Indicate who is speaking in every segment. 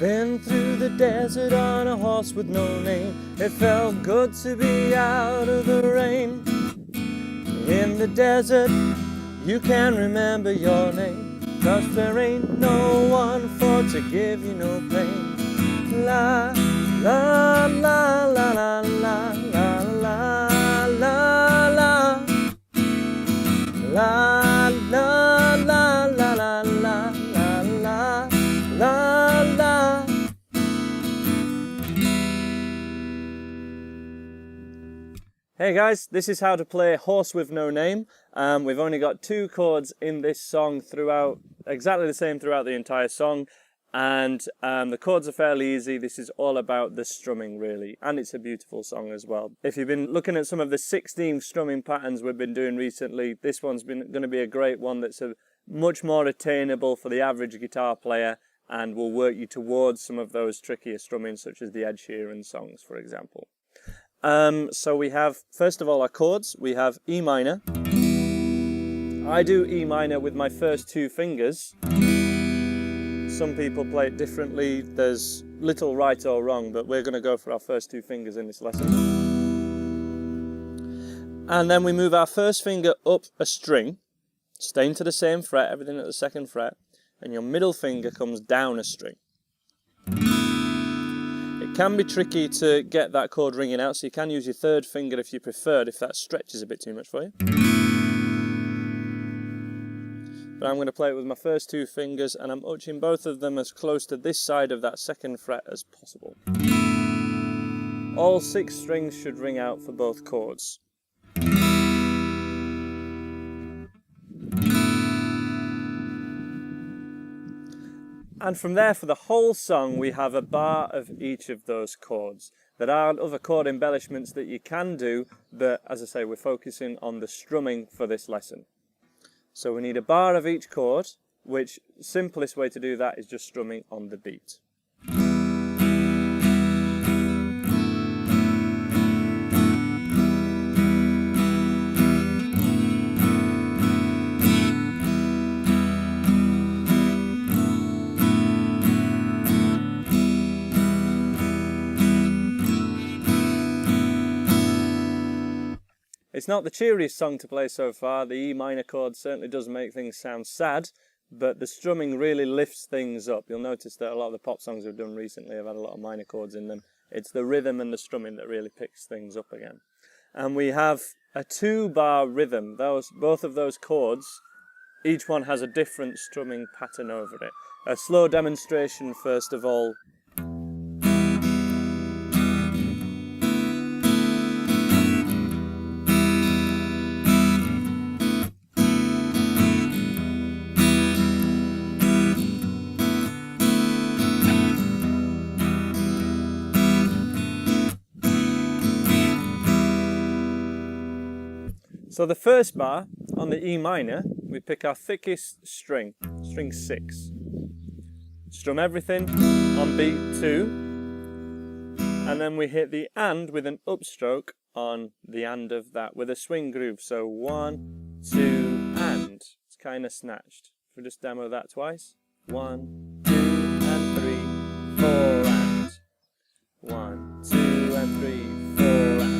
Speaker 1: Been through the desert on a horse with no name. It felt good to be out of the rain. In the desert, you can remember your name, 'cause there ain't no one for to give you no pain. La la la la la la la la la la la la la la la la la la la. Hey guys, this is how to play Horse with No Name. We've only got 2 chords in this song throughout, exactly the same throughout the entire song, and the chords are fairly easy. This is all about the strumming really, and it's a beautiful song as well. If you've been looking at some of the 16 strumming patterns we've been doing recently, this one's going to be a great one that's much more attainable for the average guitar player and will work you towards some of those trickier strumming, such as the Ed Sheeran songs, for example. So we have, first of all, our chords. We have E minor. I do E minor with my first 2 fingers. Some people play it differently. There's little right or wrong, but we're going to go for our first 2 fingers in this lesson. And then we move our first finger up a string, staying to the same fret, everything at the 2nd fret, and your middle finger comes down a string. It can be tricky to get that chord ringing out, so you can use your 3rd finger if you preferred, if that stretches a bit too much for you. But I'm going to play it with my first 2 fingers, and I'm touching both of them as close to this side of that 2nd fret as possible. All 6 strings should ring out for both chords. And from there, for the whole song, we have a bar of each of those chords. There are other chord embellishments that you can do, but as I say, we're focusing on the strumming for this lesson. So we need a bar of each chord, which simplest way to do that is just strumming on the beat. It's not the cheeriest song to play so far. The E minor chord certainly does make things sound sad, but the strumming really lifts things up. You'll notice that a lot of the pop songs we've done recently have had a lot of minor chords in them. It's the rhythm and the strumming that really picks things up again. And we have a 2-bar rhythm. Both of those chords, each one has a different strumming pattern over it. A slow demonstration first of all. So the first bar on the E minor, we pick our thickest string, string 6. Strum everything on beat 2, and then we hit the and with an upstroke on the and of that with a swing groove. So 1, 2, and. It's kind of snatched. If we just demo that twice. 1, 2, and 3, 4, and. 1, 2, and 3, 4, and.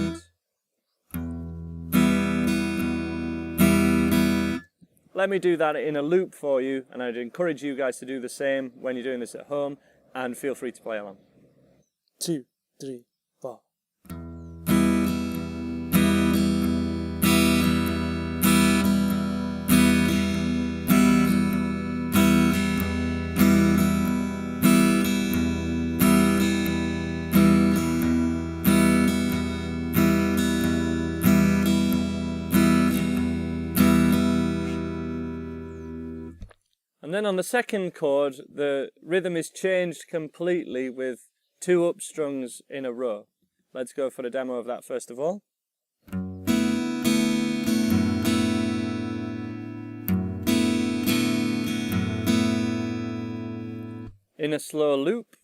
Speaker 1: Let me do that in a loop for you, and I'd encourage you guys to do the same when you're doing this at home, and feel free to play along. 2, 3, 4. And then on the 2nd chord, the rhythm is changed completely with 2 upstrungs in a row. Let's go for a demo of that first of all. In a slow loop.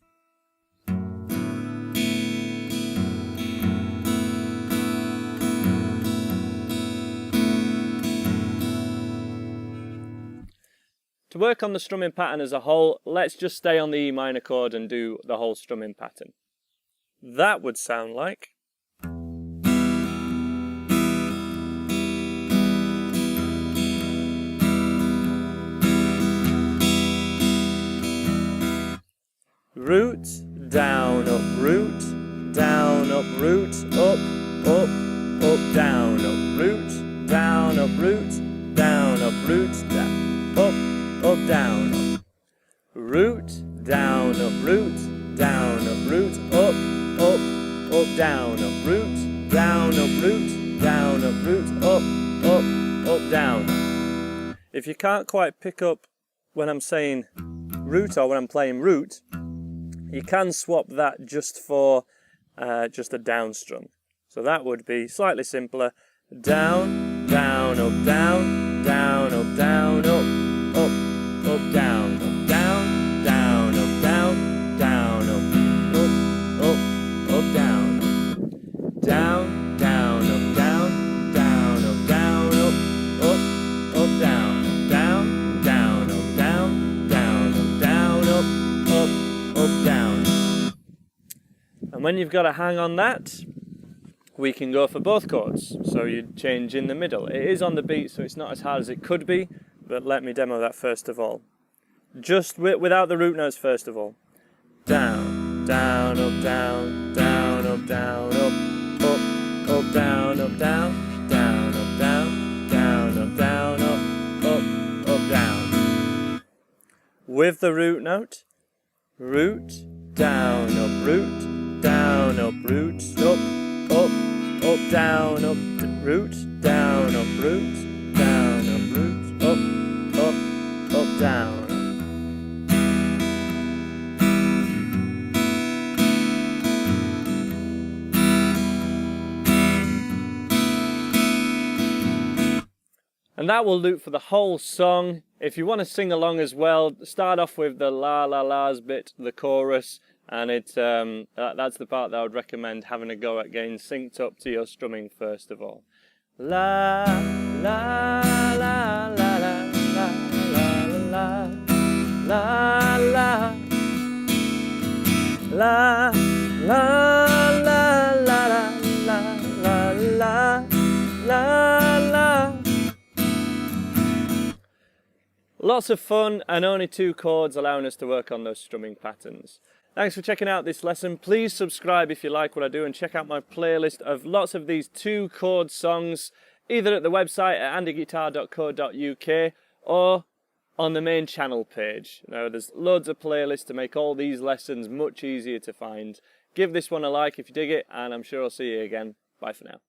Speaker 1: To work on the strumming pattern as a whole, let's just stay on the E minor chord and do the whole strumming pattern. That would sound like... root, down, up, root, down, up, root, up, down, up, root, down, up, root, down, up, root, down, up, down, up, root, down, up, root, down, up, root, up, down, up, root, down, up, root, down, up, root, up, down. If you can't quite pick up when I'm saying root or when I'm playing root, you can swap that just for just a down strum. So that would be slightly simpler. Down, down, up, down, down, up, down, up, down, up, down, down, up, down, down, up, down, down, down, up, down, down, up, down, up, down, down, down, up, down, down, up, down, up, down. And when you've got a hang on that, we can go for both chords. So you change in the middle. It is on the beat, so it's not as hard as it could be, but let me demo that first of all. Just without the root notes first of all. Down, down, up, down, down, up, down, up, down, up, down, down, up, down, down, up, down, up, down. With the root note, root, down, up, root, down, up, root, up, down, up, root, down, up, root, down, up, root, up, down. And that will loop for the whole song. If you want to sing along as well, start off with the la la la's bit, the chorus, and that's the part that I would recommend having a go at getting synced up to your strumming first of all. La la la la la la la la la la la la. Lots of fun and only 2 chords allowing us to work on those strumming patterns. Thanks for checking out this lesson. Please subscribe if you like what I do and check out my playlist of lots of these 2 chord songs either at the website at andyguitar.co.uk or on the main channel page. Now there's loads of playlists to make all these lessons much easier to find. Give this one a like if you dig it, and I'm sure I'll see you again. Bye for now.